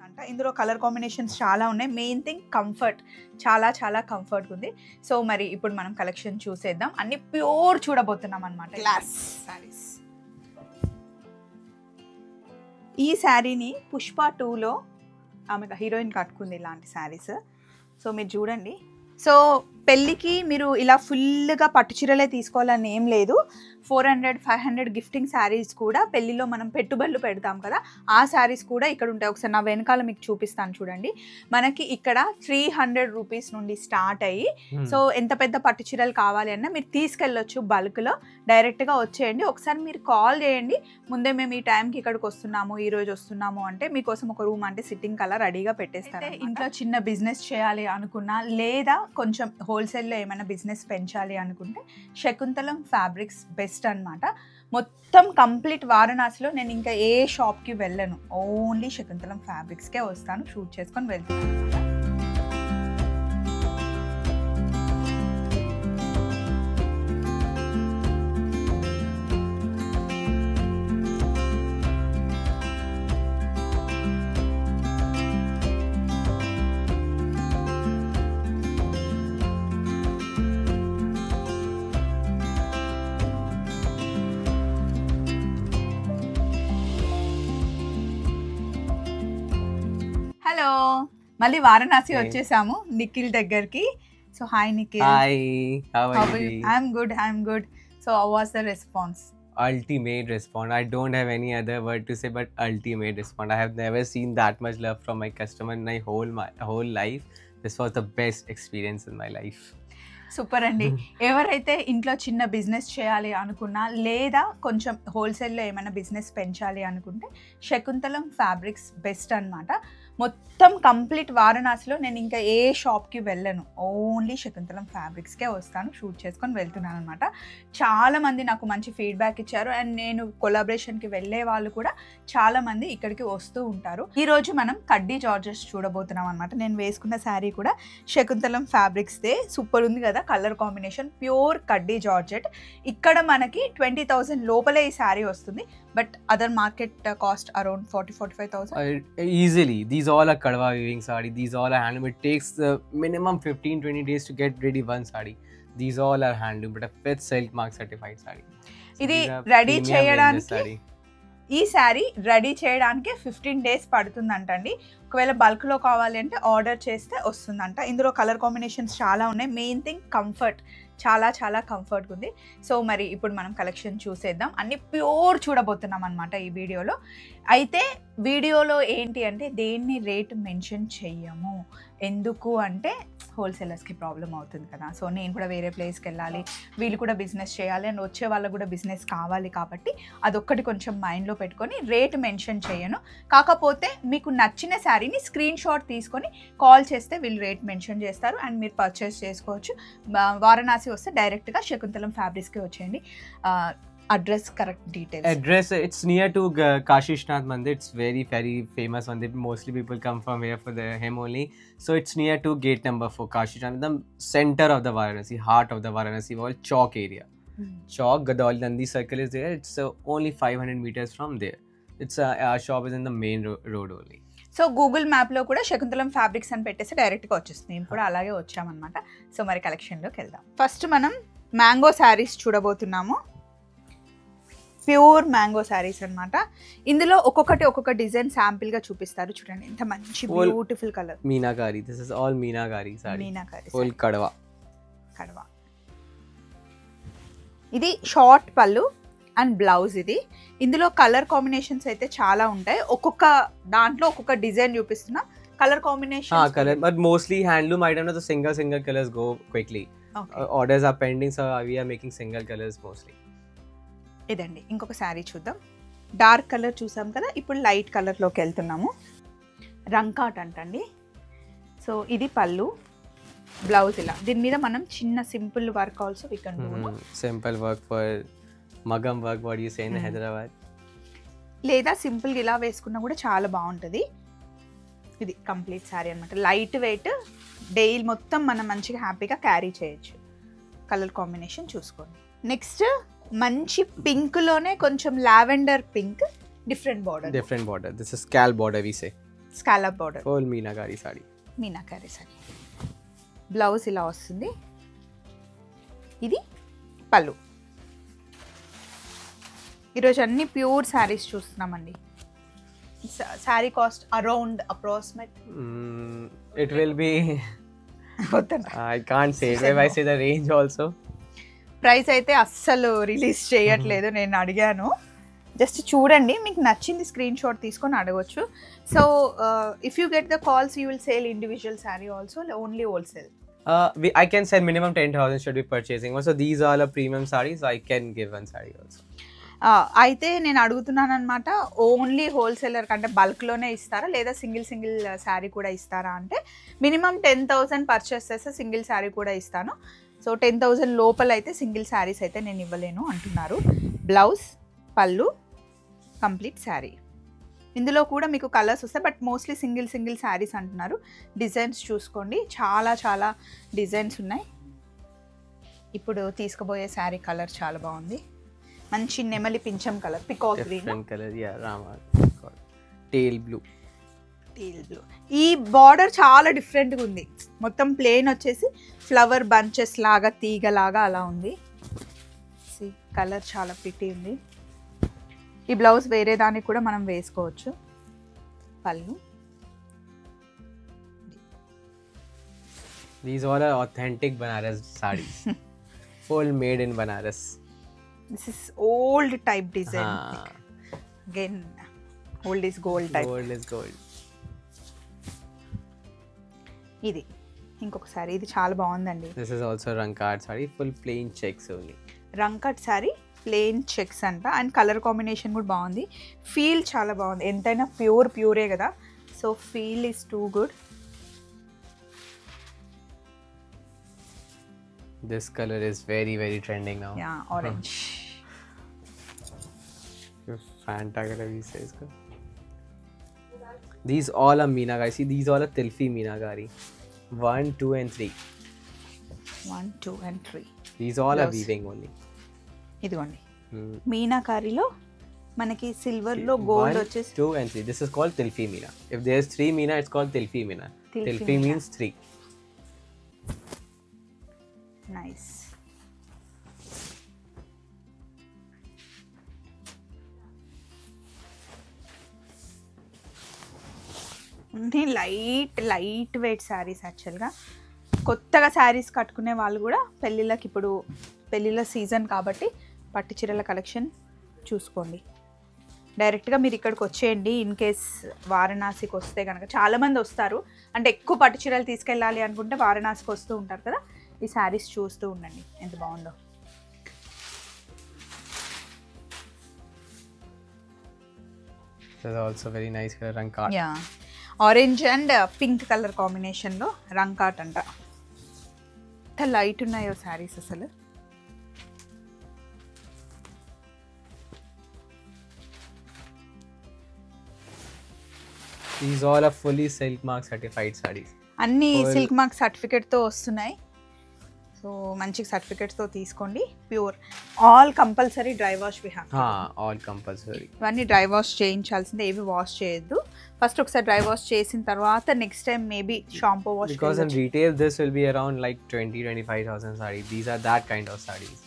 అంట. ఇందులో colour combinations చాలా ఉన్నాయి. మెయిన్ థింగ్ కంఫర్ట్, చాలా చాలా కంఫర్ట్గా ఉంది. సో మరి ఇప్పుడు మనం కలెక్షన్ చూసేద్దాం. అన్ని ప్యూర్ చూడబోతున్నాం అనమాట. గ్లాస్ శారీస్. ఈ శారీని పుష్ప 2లో ఆమె హీరోయిన్ కట్టుకుంది ఇలాంటి శారీస్. సో మీరు చూడండి. సో పెళ్ళికి మీరు ఇలా ఫుల్గా పట్టు చీరలే తీసుకోవాలని ఏం లేదు. 400-500 గిఫ్టింగ్ శారీస్ కూడా పెళ్ళిలో మనం పెట్టుబడులు పెడతాం కదా, ఆ శారీస్ కూడా ఇక్కడ ఉంటాయి. ఒకసారి నా వెనకాల మీకు చూపిస్తాను చూడండి. మనకి ఇక్కడ 300 రూపీస్ నుండి స్టార్ట్ అయ్యి, సో ఎంత పెద్ద పట్టు చీరలు కావాలి అన్నా మీరు తీసుకెళ్ళొచ్చు. బల్క్లో డైరెక్ట్గా వచ్చేయండి. ఒకసారి మీరు కాల్ చేయండి, ముందే మేము ఈ టైంకి ఇక్కడికి వస్తున్నాము, ఈ రోజు వస్తున్నాము అంటే మీకోసం ఒక రూమ్ అంటే సిట్టింగ్ కలర్ రెడీగా పెట్టేస్తారు. ఇంట్లో చిన్న బిజినెస్ చేయాలి అనుకున్నా, లేదా కొంచెం హోల్సేల్లో ఏమైనా బిజినెస్ పెంచాలి అనుకుంటే శకుంతలం ఫ్యాబ్రిక్స్ బెస్ట్ అన్నమాట. మొత్తం కంప్లీట్ వారణాసిలో నేను ఇంకా ఏ షాప్కి వెళ్ళను, ఓన్లీ శకుంతలం ఫ్యాబ్రిక్స్కే వస్తాను, షూట్ చేసుకొని వెళ్తాను. హలో, మళ్ళీ వారణాసి వచ్చేసాము నిఖిల్ దగ్గరికి. So hi Nikhil. Hi, how are you? I'm good. So how was the response? Ultimate response. I don't have any other word to say but ultimate response. I have never seen that much love from my customer in my whole life. This was the best experience in my life. Super అండి. ఎవరైతే ఇంట్లో చిన్న business చేయాలి అనుకున్నా, లేదా కొంచెం హోల్సేల్లో ఏమైనా బిజినెస్ పెంచాలి అనుకుంటే శకుంతలం ఫ్యాబ్రిక్స్ బెస్ట్ అన్నమాట. మొత్తం కంప్లీట్ వారణాసిలో నేను ఇంకా ఏ షాప్కి వెళ్ళను, ఓన్లీ శకుంతలం ఫ్యాబ్రిక్స్కే వస్తాను, షూట్ చేసుకొని వెళ్తున్నాను అనమాట. చాలామంది నాకు మంచి ఫీడ్బ్యాక్ ఇచ్చారు. అండ్ నేను కొలాబరేషన్కి వెళ్ళే వాళ్ళు కూడా చాలామంది ఇక్కడికి వస్తూ ఉంటారు. ఈరోజు మనం కడ్డీ జార్జెస్ చూడబోతున్నాం అనమాట. నేను వేసుకున్న శారీ కూడా శకుంతలం ఫ్యాబ్రిక్స్దే. సూపర్ ఉంది కదా కలర్ కాంబినేషన్, ప్యూర్ కడ్డీ జార్జెట్. ఇక్కడ మనకి 20,000 లోపలే ఈ శారీ వస్తుంది. But other market cost around 40-45,000. Easily. These all are kadwa weaving sari. These all are handloom. It takes minimum 15-20 days to get ready one sari. These all are handloom, but a fit silk mark certified sari. ఇది ready చేయడానికి, ఈ sari ready చేయడానికి 15 days పడుతుందంటండి. ఒకవేళ బల్క్లో కావాలి అంటే order చేస్తే వస్తుందంట. ఇందులో కలర్ కాంబినేషన్స్ చాలా ఉన్నాయి. మెయిన్ థింగ్ కంఫర్ట్, చాలా చాలా కంఫర్ట్గా ఉంది. సో మరి ఇప్పుడు మనం కలెక్షన్ చూసేద్దాం. అన్ని ప్యూర్ చూడబోతున్నాం అనమాట ఈ వీడియోలో. అయితే వీడియోలో ఏంటి అంటే దేన్ని రేట్ మెన్షన్ చెయ్యము. ఎందుకు అంటే హోల్సేలర్స్కి ప్రాబ్లం అవుతుంది కదా. సో నేను కూడా వేరే ప్లేస్కి వెళ్ళాలి, వీళ్ళు కూడా బిజినెస్ చేయాలి, అండ్ వచ్చే వాళ్ళకు కూడా బిజినెస్ కావాలి కాబట్టి అదొక్కటి కొంచెం మైండ్లో పెట్టుకొని రేట్ మెన్షన్ చేయను. కాకపోతే మీకు నచ్చిన శారీని స్క్రీన్ షాట్ తీసుకొని కాల్ చేస్తే వీళ్ళు రేట్ మెన్షన్ చేస్తారు అండ్ మీరు పర్చేస్ చేసుకోవచ్చు. వారణాసి వస్తే డైరెక్ట్గా శకుంతలం ఫ్యాబ్రిక్స్కి వచ్చేయండి. Address correct details. Address, it's near to Kashi Vishwanath Mandir. It's very famous one. Mostly people come from here for him only. So it's near to gate number 4, Kashi Vishwanath, the center of the Varanasi, heart of the Varanasi wall, Chowk area. Chowk, Gadol Nandi circle is there. It's only 500 meters from there. It's our shop is in the main road only. So Google మ్యాప్లో కూడా Shaakuntalam fabrics అని పెట్టేసి డైరెక్ట్గా వచ్చేస్తుంది. మేము కూడా అలాగే వచ్చామన్నమాట. సో మరి కలెక్షన్లోకి వెళ్దాం. ఫస్ట్ మనం మ్యాంగో శారీస్ చూడబోతున్నాము. ప్యూర్ మ్యాంగో శారీస్ అన్నమాట. ఇందులో ఒక్కొక్క డిజైన్ శాంపిల్ గా చూపిస్తారు. చూడండి ఎంత మంచి beautiful colour. Meenakari. This is all meenakari sari. Meenakari full kadwa. ఇది షార్ట్ పళ్ళు అండ్ బ్లౌజ్. ఇది ఇందులో కలర్ కాంబినేషన్స్ అయితే చాలా ఉంటాయి. ఒక్కొక్క దాంట్లో ఒక్కొక్క డిజైన్ చూపిస్తున్నా. Colour combination colour but mostly handloom item లో single colours go quickly. Orders are pending, so we are making single colours mostly. ఇదండి ఇంకొక శారీ చూద్దాం. డార్క్ కలర్ చూసాం కదా, ఇప్పుడు లైట్ కలర్లోకి వెళ్తున్నాము. రంకాట్ అంటండి. సో ఇది పళ్ళు, బ్లౌజ్ ఇలా. దీని మీద మనం చిన్న simple work also we can do. Simple work for maggam work what you say in Hyderabad. లేదా సింపుల్గా ఇలా వేసుకున్నా కూడా చాలా బాగుంటుంది. ఇది కంప్లీట్ శారీ అనమాట. లైట్ వెయిట్, డైలీ మొత్తం మనం మంచిగా హ్యాపీగా క్యారీ చేయొచ్చు. కలర్ కాంబినేషన్ చూసుకోండి. నెక్స్ట్ మంచి పింక్ లోనే కొంచెం lavender pink, different border. This is scallop border we say. Scallop border, full meenakari saree. Meenakari sari. Blouse ఇలా వస్తుంది. ఇది పళ్ళు. ఈరోజు అన్ని ప్యూర్ శారీస్ చూస్తున్నామండి. Sari cost around approximate It will be వద్దంట, I can't say it. If I say the range also. Price అయితే అస్సలు రిలీజ్ చేయట్లేదు. నేను అడిగాను, జస్ట్ చూడండి, మీకు నచ్చింది స్క్రీన్ షాట్ తీసుకొని అడగవచ్చు. So if you get the calls you will sale individual sari also, only wholesale? I can sell minimum 10,000 should be purchasing. Also these are all premium sarees, so I can give one saree also. అయితే నేను అడుగుతున్నాను అనమాట, only wholesaler కంటే బల్క్లోనే ఇస్తారా లేదా single sari కూడా ఇస్తారా అంటే, మినిమం 10,000 పర్చేస్ చేస్తే సింగిల్ శారీ కూడా ఇస్తాను. సో 10,000 లోపల అయితే సింగిల్ శారీస్ అయితే నేను ఇవ్వలేను అంటున్నారు. బ్లౌజ్, పళ్ళు, కంప్లీట్ శారీ. ఇందులో కూడా మీకు కలర్స్ వస్తాయి, బట్ మోస్ట్లీ సింగిల్ శారీస్ అంటున్నారు. డిజైన్స్ చూసుకోండి, చాలా డిజైన్స్ ఉన్నాయి. ఇప్పుడు తీసుకుపోయే శారీ కలర్ చాలా బాగుంది, మంచి నెమలి పింఛం కలర్, peacock green color, yeah, Rama. Tail blue. ఈ బార్డర్ చాలా డిఫరెంట్గా ఉంది. మొత్తం ప్లేన్ వచ్చేసి ఫ్లవర్ బంచెస్ లాగా, తీగలాగా అలా ఉంది. కలర్ చాలా ప్రిటీ ఉంది. ఈ బ్లౌజ్ వేరే దానికి కూడా మనం వేసుకోవచ్చు. పళ్ళు. These all are authentic Banaras sarees. Full made in Banaras. This is old type design. Again, old is gold type. Gold is gold. ఇది ఇంకొకసారి, ఇది చాలా బాగుందండి. This is also Rankart saree, full plain checks only. రంకట్ sorry, plain checks అంట, and colour combination కూడా బాగుంది. Feel చాలా బాగుంది, ఎంతైనా ప్యూరే కదా, so feel is too good. This color is very trending now. Yeah, orange. Fanta color we say isko. These all are Meenakari. See, these all are Tilfi Meenakari. 1, 2 and 3. 1, 2 and 3. These all are weaving only. ఇదిగోండి, మీనాకారిలో మనకి silver లో gold వచ్చేసి 2 and 3. This is called Tilfi Meena. If there's 3 Meena, it's called Tilfi Meena. Tilfi means 3. Nice. అన్నీ light weight saris. యాక్చువల్గా కొత్తగా శారీస్ కట్టుకునే వాళ్ళు కూడా పెళ్ళిళ్ళకి, ఇప్పుడు పెళ్ళిళ్ళ సీజన్ కాబట్టి పట్టు చీరల కలెక్షన్ చూసుకోండి. డైరెక్ట్గా మీరు ఇక్కడికి వచ్చేయండి. ఇన్ కేస్ వారణాసికి వస్తే కనుక, చాలామంది వస్తారు, అంటే ఎక్కువ పట్టు చీరలు తీసుకెళ్ళాలి అనుకుంటే వారణాసికి వస్తూ ఉంటారు కదా, ఈ శారీస్ చూస్తూ ఉండండి ఎంత బాగుందో. This is also very nice color, Rankart. Yeah, orange and pink colour కాంబినేషన్లో రంకాట్ అంట. ఎంత లైట్ ఉన్నాయో శారీస్ అసలు. These all are fully Silk Mark certified sarees. అన్నీ సిల్క్ మార్క్ సర్టిఫికేట్తో వస్తున్నాయి. సో మంచి సర్టిఫికేట్స్తో తీసుకోండి. Pure, all compulsory dry wash we have. All compulsory. ఇవన్నీ డ్రై వాష్ చేయించాల్సిందే, ఏవి వాష్ చేయొద్దు. ఫస్ట్ ఒకసారి డ్రై వాష్ చేసిన తర్వాత next time maybe shampoo wash. Because in retail this will be around like 20-25,000 sarees. These are that kind of sarees.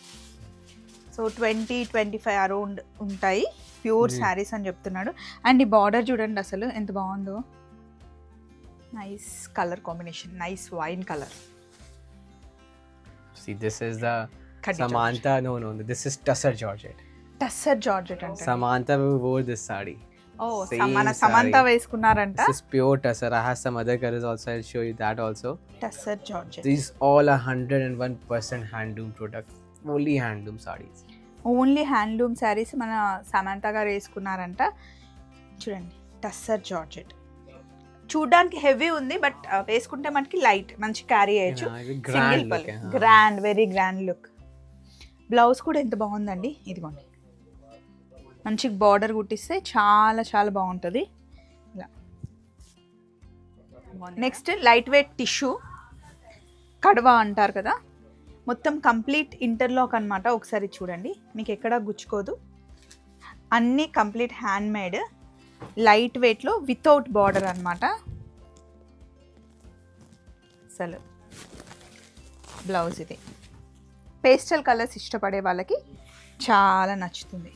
So 20-25 around ఉంటాయి pure saris అని చెప్తున్నాడు. అండ్ ఈ బార్డర్ చూడండి అసలు ఎంత బాగుందో. Nice colour combination, nice wine colour. See, this is the Samantha. No, this is Tussar Georgette. Tussar georgette అంటే Samantha wore this saree. ఓ, Same మన saree. సమంత వేసుకున్నారంట. This is pure Tussar. I have some other colors also. I'll show you that also. Tussar georgette. These all are 101% handloom product. Only handloom sarees. Only handloom saris మన సమంత గారు వేసుకున్నారంట. చూడండి, tussar georgette చూడడానికి heavy ఉంది, but వేసుకుంటే మనకి light, మంచి carry చేయొచ్చు. Grand, very grand look. Blouse కూడా ఎంత బాగుందండి, ఇదిగోండి మంచి బార్డర్ కుట్టిస్తే చాలా బాగుంటుంది ఇలా. నెక్స్ట్ లైట్ వెయిట్ టిష్యూ కడవా అంటారు కదా, మొత్తం కంప్లీట్ ఇంటర్లాక్ అనమాట. ఒకసారి చూడండి, మీకు ఎక్కడా గుచ్చుకోదు, అన్నీ కంప్లీట్ హ్యాండ్ మేడ్. లైట్ వెయిట్లో వితౌట్ బార్డర్ అనమాట. అసలు బ్లౌజ్ ఇది. పేస్టల్ కలర్స్ ఇష్టపడే వాళ్ళకి చాలా నచ్చుతుంది.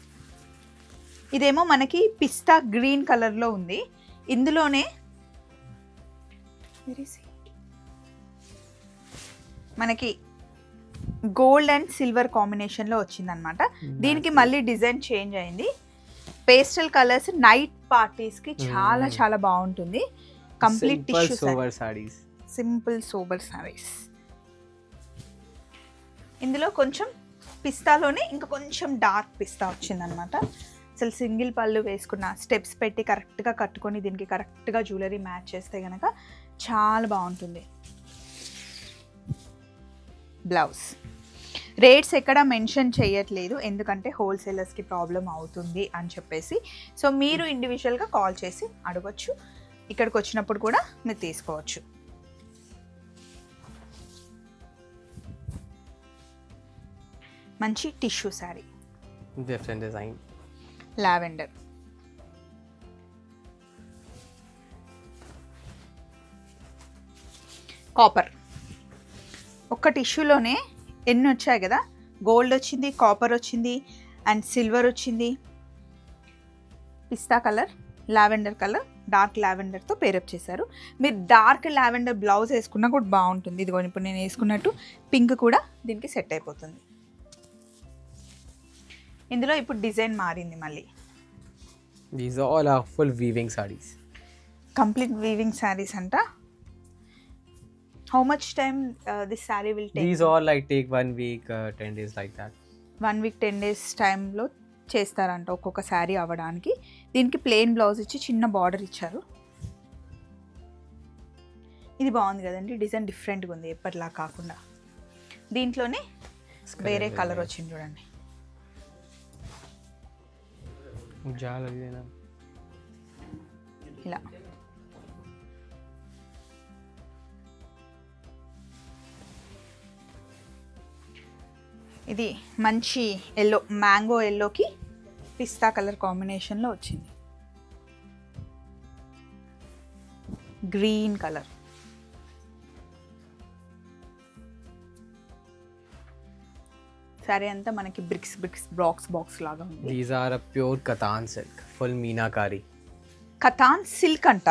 ఇదేమో మనకి పిస్తా గ్రీన్ కలర్లో ఉంది. ఇందులోనే మనకి గోల్డ్ అండ్ సిల్వర్ కాంబినేషన్లో వచ్చిందనమాట. దీనికి మళ్ళీ డిజైన్ చేంజ్ అయింది. పేస్టల్ కలర్స్ నైట్ పార్టీస్కి చాలా చాలా బాగుంటుంది. Complete tissue saris, simple sober saris. ఇందులో కొంచెం పిస్తాలోనే ఇంకా కొంచెం డార్క్ పిస్తా వచ్చిందనమాట. అసలు సింగిల్ పళ్ళు వేసుకున్న స్టెప్స్ పెట్టి కరెక్ట్గా కట్టుకొని దీనికి కరెక్ట్గా జ్యువెలరీ మ్యాచ్ చేస్తే కనుక చాలా బాగుంటుంది. బ్లౌజ్ రేట్స్ ఎక్కడ మెన్షన్ చేయట్లేదు, ఎందుకంటే హోల్సేలర్స్కి ప్రాబ్లం అవుతుంది అని చెప్పేసి. సో మీరు ఇండివిజువల్గా కాల్ చేసి అడగచ్చు. ఇక్కడికి వచ్చినప్పుడు కూడా మీరు తీసుకోవచ్చు. మంచి tissue sari, different design, lavender. Copper. ఒక్క టిష్యూలోనే ఎన్ని వచ్చాయి కదా, గోల్డ్ వచ్చింది, కాపర్ వచ్చింది అండ్ సిల్వర్ వచ్చింది, పిస్తా కలర్, లావెండర్ కలర్, డార్క్ లావెండర్తో పేరప్ చేశారు. మీరు డార్క్ లావెండర్ బ్లౌజ్ వేసుకున్నా కూడా బాగుంటుంది. ఇదిగో ఇప్పుడు నేను వేసుకున్నట్టు పింక్ కూడా దీనికి సెట్ అయిపోతుంది. ఇందులో ఇప్పుడు డిజైన్ మారింది మళ్ళీ. These all are full weaving sarees. Complete weaving sarees anta. How much time this saree will take? These all like take 1 week, 10 days like that. 1 week 10 days time లో చేస్తారంట ఒక్కొక్క శారీ అవ్వడానికి. దీనికి ప్లెయిన్ బ్లౌజ్ ఇచ్చి చిన్న border ఇచ్చారు. ఇది బాగుంది కదండి, డిజైన్ డిఫరెంట్గా ఉంది ఎప్పటిలా కాకుండా. దీంట్లోనే వేరే కలర్ వచ్చింది చూడండి. ఇలా ఇది మంచి ఎల్లో, మ్యాంగో ఎల్లోకి పిస్తా కలర్ కాంబినేషన్లో వచ్చింది. Green colour. సారీ అంతా మనకి బ్రిక్స్ బాక్స్ లాగా ఉంది. These are a pure Katan silk, full meenakari. Katan silk అంట.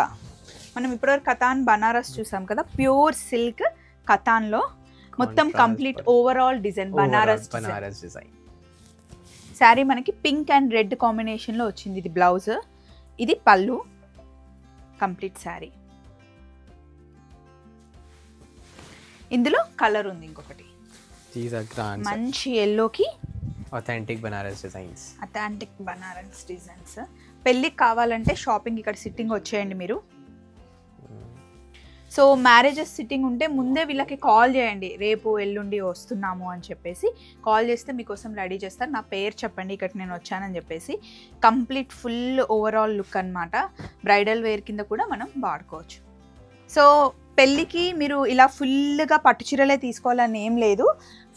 మనం ఇప్పటివరకు కతాన్ బనారస్ చూసాం కదా, ప్యూర్ సిల్క్ కతాన్లో మొత్తం complete overall design Banaras design. Sari మనకి పింక్ అండ్ రెడ్ కాంబినేషన్లో వచ్చింది. ఇది బ్లౌజ్, ఇది పళ్ళు, కంప్లీట్ శారీ. ఇందులో కలర్ ఉంది ఇంకొకటి. These are grand. మంచి ఎల్లోకి authentic Banaras designs. Authentic Banaras designs. పెళ్ళికి కావాలంటే షాపింగ్ ఇక్కడ సిట్టింగ్ వచ్చేయండి మీరు. సో మ్యారేజెస్ సిట్టింగ్ ఉంటే ముందే వీళ్ళకి కాల్ చేయండి, రేపు ఎల్లుండి వస్తున్నాము అని చెప్పేసి. కాల్ చేస్తే మీకోసం రెడీ చేస్తారు. నా పేరు చెప్పండి, ఇక్కడ నేను వచ్చానని చెప్పేసి. కంప్లీట్ ఫుల్ ఓవరాల్ లుక్ అనమాట. బ్రైడల్ వేర్ కింద కూడా మనం వాడుకోవచ్చు. సో పెళ్ళికి మీరు ఇలా ఫుల్గా పట్టు చీరలే తీసుకోవాలని ఏం లేదు.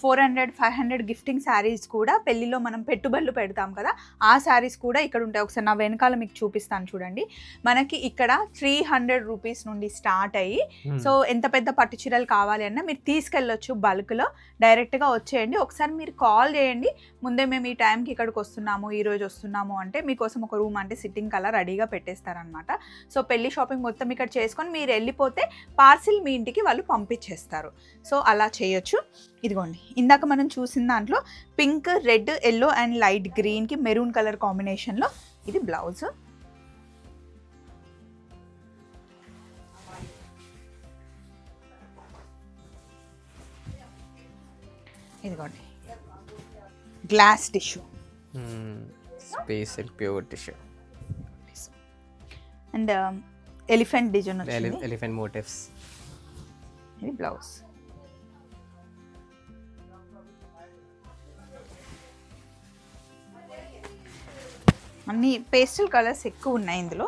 400-500 గిఫ్టింగ్ శారీస్ కూడా పెళ్ళిలో మనం పెట్టుబడులు పెడతాం కదా, ఆ శారీస్ కూడా ఇక్కడ ఉంటాయి. ఒకసారి నా వెనకాల మీకు చూపిస్తాను చూడండి. మనకి ఇక్కడ 300 రూపీస్ నుండి స్టార్ట్ అయ్యి, సో ఎంత పెద్ద పట్టు చీరలు కావాలి అన్నా మీరు తీసుకెళ్ళొచ్చు. బల్క్లో డైరెక్ట్గా వచ్చేయండి. ఒకసారి మీరు కాల్ చేయండి ముందే, మేము ఈ టైంకి ఇక్కడికి వస్తున్నాము, ఈరోజు వస్తున్నాము అంటే మీకోసం ఒక రూమ్ అంటే సిట్టింగ్ కలర్ రెడీగా పెట్టేస్తారనమాట. సో పెళ్లి షాపింగ్ మొత్తం ఇక్కడ చేసుకొని మీరు వెళ్ళిపోతే పార్సిల్ మీ ఇంటికి వాళ్ళు పంపించేస్తారు. సో అలా చేయొచ్చు. ఇదిగోండి, ఇందాక మనం చూసిన దాంట్లో pink, red, yellow and light గ్రీన్కి మెరూన్ కలర్ కాంబినేషన్లో ఇది బ్లౌజ్. ఇదిగోండి glass tissue, space silk pure tissue and elephant design, elephant motifs. ఇది బ్లౌజ్. అన్ని పేస్టల్ కలర్స్ ఎక్కువ ఉన్నాయి ఇందులో.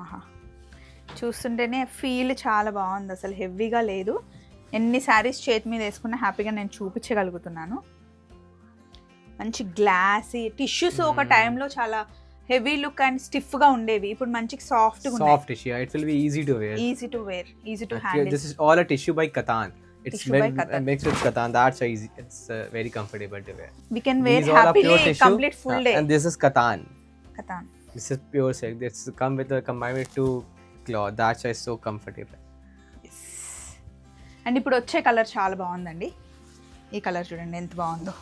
ఆహా, చూస్తుంటేనే ఫీల్ చాలా బాగుంది, అసలు హెవీగా లేదు. ఎన్ని శారీస్ చేతి మీద వేసుకున్నా హ్యాపీగా నేను చూపించగలుగుతున్నాను. మంచి గ్లాసీ టిష్యూస్ ఒక టైంలో చాలా హెవీ లుక్ అండ్ స్టిఫ్ గా ఉండేవి, ఇప్పుడు మంచి సాఫ్ట్ గా ఉన్నాయి. Soft tissue. It will be easy to wear. Easy to wear, easy to Okay, handle. this is all a tissue by Katan. It's Tissue by Katan. mixed with Katan. That's why easy. It's very comfortable to wear. We can wear These all are happily pure tissue. complete full day. And this is Katan. Katan. This is pure silk. This come with a combined with two cloth. That's why it's so comfortable. Yes. And ఇప్పుడు వచ్చే colour చాలా బాగుందండి. ఈ colour చూడండి ఎంత బాగుందో,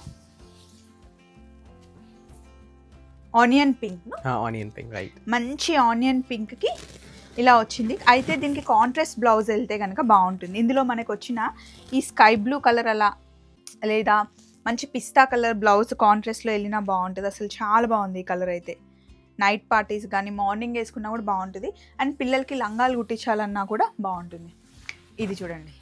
onion pink. Onion pink, right? మంచి onion pink కి ఇలా వచ్చింది. అయితే దీనికి కాంట్రాస్ట్ బ్లౌజ్ వెళ్తే కనుక బాగుంటుంది. ఇందులో మనకు వచ్చిన ఈ స్కై బ్లూ కలర్ అలా లేదా మంచి పిస్తా కలర్ బ్లౌజ్ కాంట్రాస్ట్లో వెళ్ళినా బాగుంటుంది. అసలు చాలా బాగుంది ఈ కలర్ అయితే. నైట్ పార్టీస్ కానీ మార్నింగ్ వేసుకున్నా కూడా బాగుంటుంది. అండ్ పిల్లలకి లంగాలు కుట్టించాలన్నా కూడా బాగుంటుంది. ఇది చూడండి,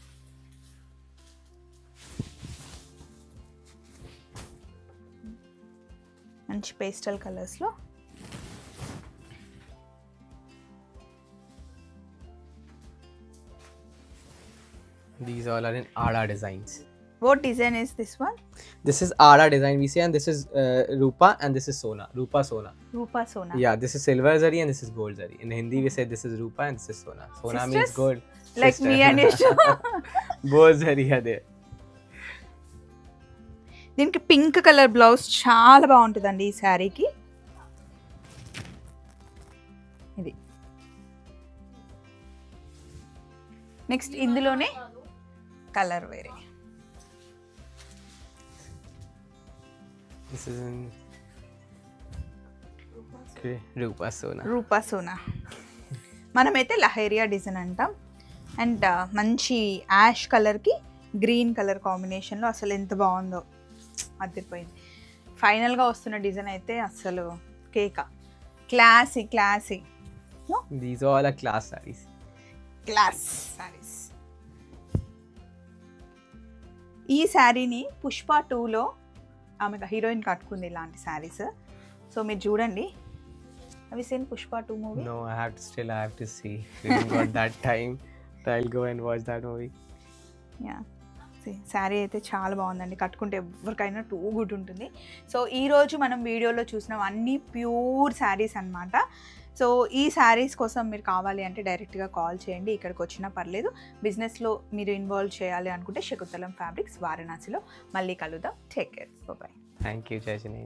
మంచి పేస్టల్ కలర్స్లో. These all are in Ada designs. What design is this one? This is Ada design we say, and this is Rupa, and this is Sona. Rupa Sona. Rupa Sona. Yeah, this is silver zari and this is gold zari. In Hindi we say this is Rupa and this is Sona. Sona means Sisters? gold. Like Sister. me and Isha. Gold zari are there. దీనికి pink colour blouse చాలా బాగుంటుందండి ఈ శారీకి. ఇది next ఇందులోనే colour వేరే. This is in okay, Rupa Sona. రూపా సోనా. మనమైతే leheriya design అంటాం. అండ్ మంచి యాష్ కలర్కి గ్రీన్ కలర్ కాంబినేషన్లో అసలు ఎంత బాగుందో, అదిరిపోయింది. ఫైనల్గా వస్తున్న డిజైన్ అయితే అసలు కేక, classy classy. These all are class sarees. Class saris. ఈ శారీని పుష్ప 2లో ఆమె హీరోయిన్ కట్టుకుంది ఇలాంటి శారీస్. సో మీరు చూడండి. అవి scene Pushpa 2 movie? No, I have to see. We haven't got that time. I'll go and watch that movie. Yeah, sari అయితే చాలా బాగుందండి. కట్టుకుంటే ఎవరికైనా టూ గుడ్ ఉంటుంది. సో ఈరోజు మనం వీడియోలో చూసినవి అన్నీ ప్యూర్ శారీస్ అన్నమాట. సో ఈ శారీస్ కోసం మీరు కావాలి అంటే డైరెక్ట్గా కాల్ చేయండి, ఇక్కడికి వచ్చినా పర్లేదు. బిజినెస్లో మీరు ఇన్వాల్వ్ చేయాలి అనుకుంటే శకుంతలం ఫ్యాబ్రిక్స్ వారణాసిలో. మళ్ళీ కలుద్దాం. Take care, bye. Thank you, Jayashini.